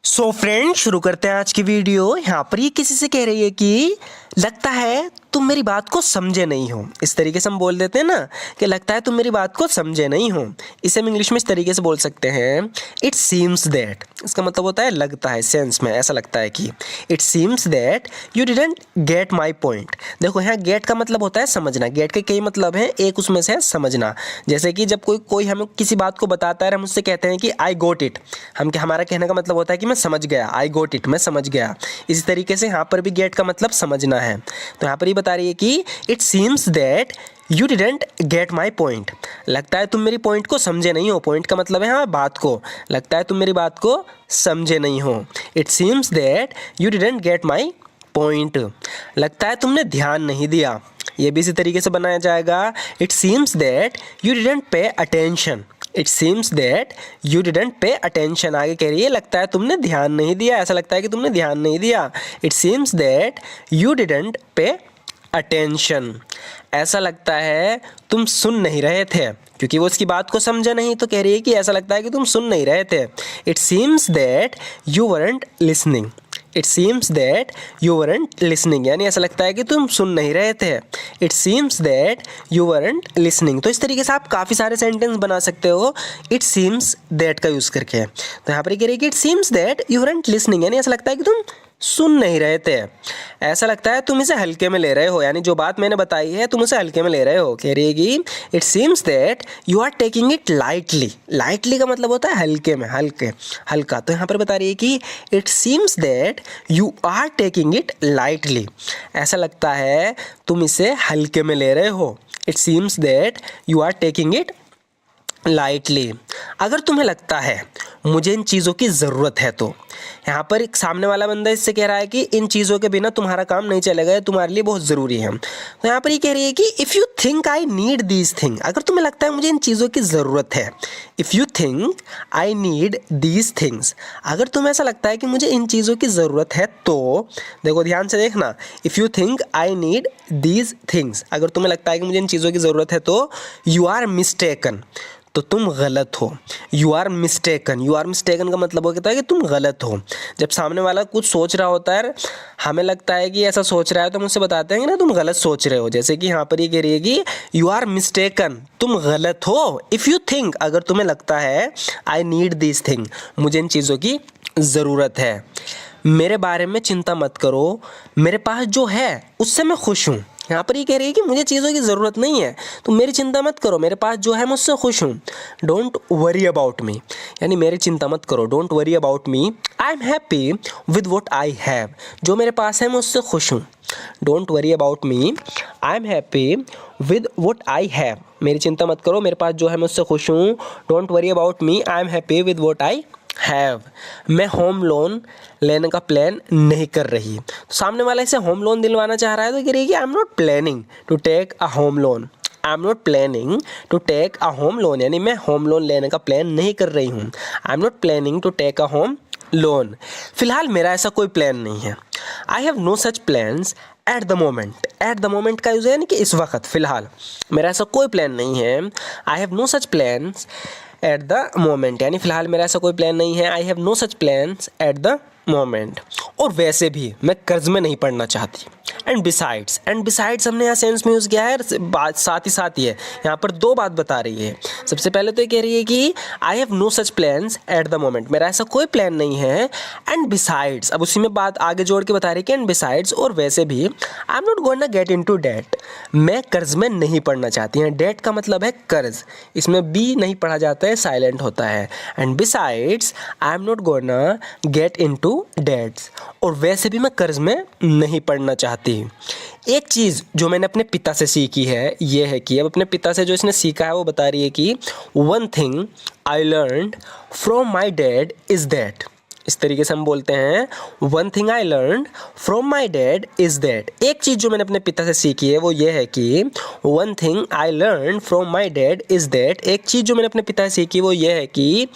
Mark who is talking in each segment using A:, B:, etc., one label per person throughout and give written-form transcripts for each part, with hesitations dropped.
A: So friend शुरू करते हैं आज की वीडियो। यहाँ पर ये किसी से कह रही है कि लगता है तुम मेरी बात को समझे नहीं हो। इस तरीके से हम बोल देते हैं ना कि लगता है तुम मेरी बात को समझे नहीं हो। इसे हम इंग्लिश में इस तरीके से बोल सकते हैं इट सीम्स दैट। इसका मतलब होता है लगता है, सेंस में ऐसा लगता है कि it seems that you didn't get my point. देखो यहाँ गेट का मतलब होता है समझना। गेट के कई मतलब हैं, एक उसमें से है समझना। जैसे कि जब कोई हमें किसी बात को बताता है, हम उससे कहते हैं कि आई गोट इट। हमारा कहने का मतलब होता है कि मैं समझ गया, आई गोट इट, मैं समझ गया। इसी तरीके से यहाँ पर भी गेट का मतलब समझना है। तो यहाँ पर ये बता रही है कि it seems that you didn't get my point. लगता है तुम मेरी पॉइंट को समझे नहीं हो। पॉइंट का मतलब है हाँ बात को। लगता है तुम मेरी बात को समझे नहीं हो। It seems that you didn't get my point. लगता है तुमने ध्यान नहीं दिया। ये भी इसी तरीके से बनाया जाएगा it seems that you didn't pay attention. It seems that you didn't pay attention. आगे कह रही है लगता है तुमने ध्यान नहीं दिया। ऐसा लगता है कि तुमने ध्यान नहीं दिया। It seems that you didn't pay attention. ऐसा लगता है तुम सुन नहीं रहे थे, क्योंकि वो उसकी बात को समझा नहीं तो कह रही है कि ऐसा लगता है कि तुम सुन नहीं रहे थे। It seems that you weren't listening. It seems that you weren't listening, यानी ऐसा लगता है कि तुम सुन नहीं रहे थे। It seems that you weren't listening. तो इस तरीके से आप काफ़ी सारे सेंटेंस बना सकते हो इट सीम्स दैट का यूज़ करके। तो यहाँ पर कह रही है कि it seems that you weren't listening, यानी ऐसा लगता है कि तुम सुन नहीं रहे थे। ऐसा लगता है तुम इसे हल्के में ले रहे हो, यानी जो बात मैंने बताई है तुम उसे हल्के में ले रहे हो। कह रही है कि it seems that you are taking it lightly. Lightly का मतलब होता है हल्के में, हल्का। तो यहाँ पर बता रही है कि it seems that you are taking it lightly. ऐसा लगता है तुम इसे हल्के में ले रहे हो। It seems that you are taking it lightly. अगर तुम्हें लगता है मुझे इन चीज़ों की ज़रूरत है, तो यहाँ पर एक सामने वाला बंदा इससे कह रहा है कि इन चीज़ों के बिना तुम्हारा काम नहीं चलेगा, तुम्हारे लिए बहुत ज़रूरी है। तो यहाँ पर ये कह रही है कि if you think I need these thing. अगर तुम्हें लगता है मुझे इन चीज़ों की ज़रूरत है, if you think I need these things, अगर तुम्हें ऐसा लगता है कि मुझे इन चीज़ों की ज़रूरत है, तो देखो ध्यान से देखना, if you think I need these things, अगर तुम्हें लगता है कि मुझे इन चीज़ों की ज़रूरत है, तो यू आर मिस्टेकन, तो तुम गलत हो। You are mistaken. You are mistaken का मतलब होता है कि तुम गलत हो। जब सामने वाला कुछ सोच रहा होता है, हमें लगता है कि ऐसा सोच रहा है, तो हम उससे बताते हैं कि ना तुम गलत सोच रहे हो। जैसे कि यहाँ पर ये कह रही है कि यू आर मिस्टेकन, तुम गलत हो। इफ़ यू थिंक, अगर तुम्हें लगता है आई नीड दिस थिंग, मुझे इन चीज़ों की ज़रूरत है। मेरे बारे में चिंता मत करो, मेरे पास जो है उससे मैं खुश हूँ। यहाँ पर ये कह रही है कि मुझे चीज़ों की ज़रूरत नहीं है, तो मेरी चिंता मत करो, मेरे पास जो है मैं उससे खुश हूँ। डोंट वरी अबाउट मी, यानी मेरी चिंता मत करो। Don't worry about me, I am happy with what I have. जो मेरे पास है मैं उससे खुश हूँ। Don't worry about me, I am happy with what I have. मेरी चिंता मत करो, मेरे पास जो है मैं उससे खुश हूँ। Don't worry about me, I am happy with what I have. मैं होम लोन लेने का प्लान नहीं कर रही। तो सामने वाला इसे होम लोन दिलवाना चाह रहा है, तो कह रही है कि I am not planning to take a home loan. I am not planning to take a home loan, यानी मैं होम लोन लेने का प्लान नहीं कर रही हूँ। I am not planning to take a home loan. फिलहाल मेरा ऐसा कोई प्लान नहीं है। I have no such plans at the moment. At the moment का यूज़ है यानी कि इस वक्त, फिलहाल मेरा ऐसा कोई प्लान नहीं है। I have no such plans at the moment, यानी फिलहाल मेरा ऐसा कोई प्लान नहीं है। I have no such plans at the moment. और वैसे भी मैं कर्ज में नहीं पड़ना चाहती। एंड बिसाइड्स हमने यहाँ सेंस में यूज़ किया है, बात साथ ही साथ ही है। यहाँ पर दो बात बता रही है। सबसे पहले तो ये कह रही है कि I have no such plans at the moment, मेरा ऐसा कोई प्लान नहीं है। एंड बिसाइड्स, अब उसी में बात आगे जोड़ के बता रही है कि एंड बिसाइड्स, और वैसे भी I am not going to get into debt, मैं कर्ज में नहीं पड़ना चाहती हैं। डेट का मतलब है कर्ज, इसमें बी नहीं पढ़ा जाता है, साइलेंट होता है। And besides I am not going get into debts, और वैसे भी मैं कर्ज में नहीं पड़ना चाहती। एक चीज़ जो मैंने अपने पिता से सीखी है ये है कि, अब अपने पिता से जो इसने सीखा है वो बता रही है कि one thing I learned from my dad is that. इस तरीके से हम बोलते हैं one thing I learned from my dad is that. एक चीज़ जो मैंने अपने पिता से सीखी है वो ये है कि one thing I learn from my dad is that. एक चीज़ जो मैंने अपने पिता से सीखी वो ये है कि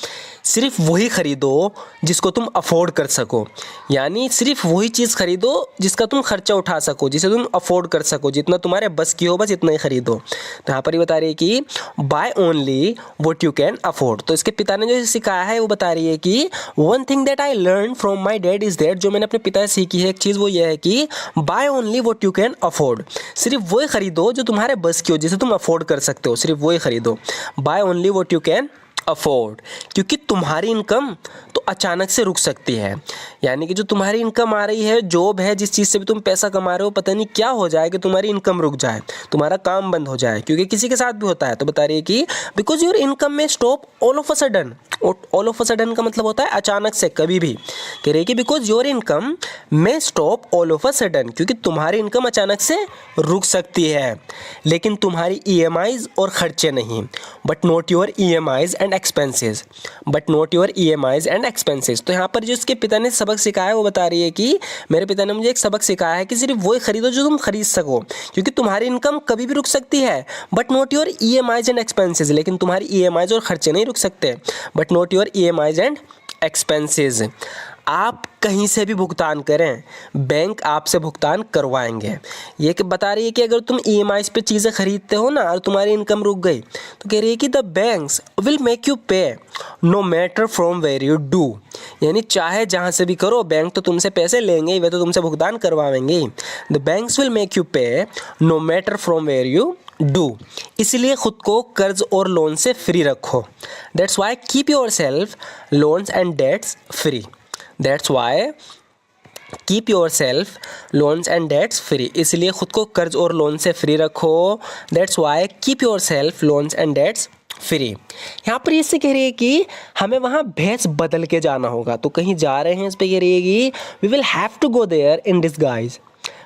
A: सिर्फ वही खरीदो जिसको तुम अफोर्ड कर सको, यानी सिर्फ वही चीज़ खरीदो जिसका तुम खर्चा उठा सको, जिसे तुम अफोर्ड कर सको, जितना तुम्हारे बस की हो बस इतना ही खरीदो। तो यहाँ पर ये बता रही है कि buy only what you can afford. तो इसके पिता ने जो सिखाया है वो बता रही है कि one thing that I learn from my dad is that, जो मैंने अपने पिता से सीखी है एक चीज़ वो ये है कि buy only what you can afford, सिर्फ वही खरीदो जो तुम्हारे बस की हो, जिसे तुम अफोर्ड कर सकते हो, सिर्फ वही खरीदो। Buy only what you can afford, क्योंकि तुम्हारी इनकम तो अचानक से रुक सकती है, यानी कि जो तुम्हारी इनकम आ रही है, जॉब है, जिस चीज़ से भी तुम पैसा कमा रहे हो, पता नहीं क्या हो जाए कि तुम्हारी इनकम रुक जाए, तुम्हारा काम बंद हो जाए, क्योंकि किसी के साथ भी होता है। तो बता रही है कि बिकॉज योर इनकम में stop all of a sudden, all of a sudden का मतलब होता है अचानक से, कभी भी। कह रही है कि बिकॉज योर इनकम में stop all of a sudden, क्योंकि तुम्हारी इनकम अचानक से रुक सकती है, लेकिन तुम्हारी EMIs और खर्चे नहीं। But not your EMIs and expenses, but not your EMIs and expenses. तो यहाँ पर जो इसके पिता ने सबक सिखाया है वो बता रही है कि मेरे पिता ने मुझे एक सबक सिखाया है कि सिर्फ वही खरीदो जो तुम खरीद सको, क्योंकि तुम्हारी इनकम कभी भी रुक सकती है। But not your EMIs and expenses, लेकिन तुम्हारी EMIs और खर्चे नहीं रुक सकते। But not your EMIs and expenses. आप कहीं से भी भुगतान करें, बैंक आपसे भुगतान करवाएंगे। ये कि बता रही है कि अगर तुम EMIs पे चीज़ें खरीदते हो ना और तुम्हारी इनकम रुक गई, तो कह रही है कि the banks will make you pay no matter from where you do, यानी चाहे जहाँ से भी करो बैंक तो तुमसे पैसे लेंगे ही, वे तो तुमसे भुगतान करवाएंगे। The banks will make you pay no matter from where you do, इसलिए खुद को कर्ज और लोन से फ्री रखो। That's why keep yourself loans and debts free, that's why keep yourself loans and debts free, इसलिए खुद को कर्ज और लोन से फ्री रखो। That's why keep yourself loans and debts free. यहाँ पर इससे कह रही है कि हमें वहाँ भेष बदल के जाना होगा, तो कहीं जा रहे हैं इस पर कह रही है कि we will have to go there in disguise,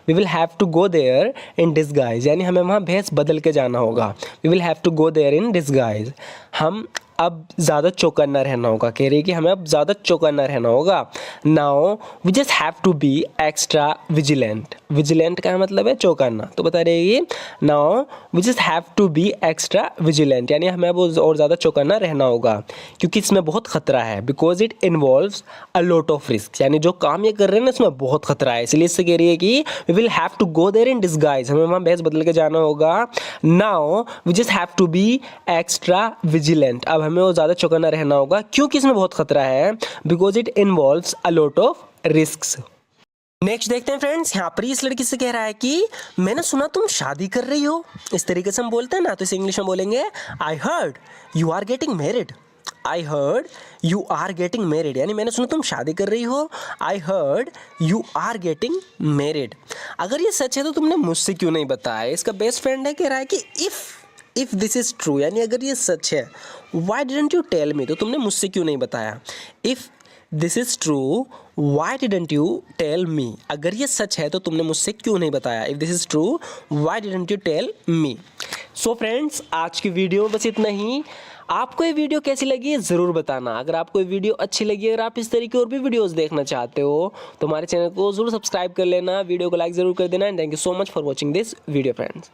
A: we will have to go there in disguise, यानी हमें वहाँ भेष बदल के जाना होगा। We will have to go there in disguise, हम अब ज़्यादा चौकन्ना रहना होगा। कह रही है कि हमें अब ज़्यादा चौकन्ना रहना होगा। Now we just have to be extra vigilant, vigilant का मतलब है चौकन्ना, तो बता रही है now we just have to be extra vigilant, यानी हमें अब और ज़्यादा चौकन्ना रहना होगा, क्योंकि इसमें बहुत खतरा है। Because it involves a lot of risk, यानी जो काम ये कर रहे हैं ना इसमें बहुत खतरा है, इसलिए इससे कह रही है कि we will have to go there in disguise, हमें वहाँ भेष बदल के जाना होगा। Now we just have to be extra vigilant, अब हमें वो ज़्यादा चौकन्ना रहना होगा क्योंकि इसमें बहुत खतरा है। Because it involves a lot of risks. Next देखते हैं फ्रेंड्स, यहाँ पर इस लड़की से कह रहा है कि मैंने सुना तुम शादी कर रही हो। इस तरीके से हम बोलते हैं ना, तो इसे इंग्लिश में बोलेंगे I heard you are getting married, I heard you are getting married, यानी मैंने सुना तुम शादी कर रही हो। I heard you are getting married, अगर ये सच है तो तुमने मुझसे क्यों नहीं बताया। इसका बेस्ट फ्रेंड है, कह रहा है कि इफ़ दिस इज़ ट्रू, यानी अगर ये सच है, why didn't you tell me, तो तुमने मुझसे क्यों नहीं बताया। If this is true why didn't you tell me, अगर ये सच है तो तुमने मुझसे क्यों नहीं बताया। If this is true why didn't you tell me. So friends, आज की वीडियो बस इतना ही। आपको ये वीडियो कैसी लगी है ज़रूर बताना। अगर आपको ये वीडियो अच्छी लगी, अगर आप इस तरीके और भी वीडियोस देखना चाहते हो तो हमारे चैनल को ज़रूर सब्सक्राइब कर लेना, वीडियो को लाइक ज़रूर कर देना। And thank you so much for watching this video friends.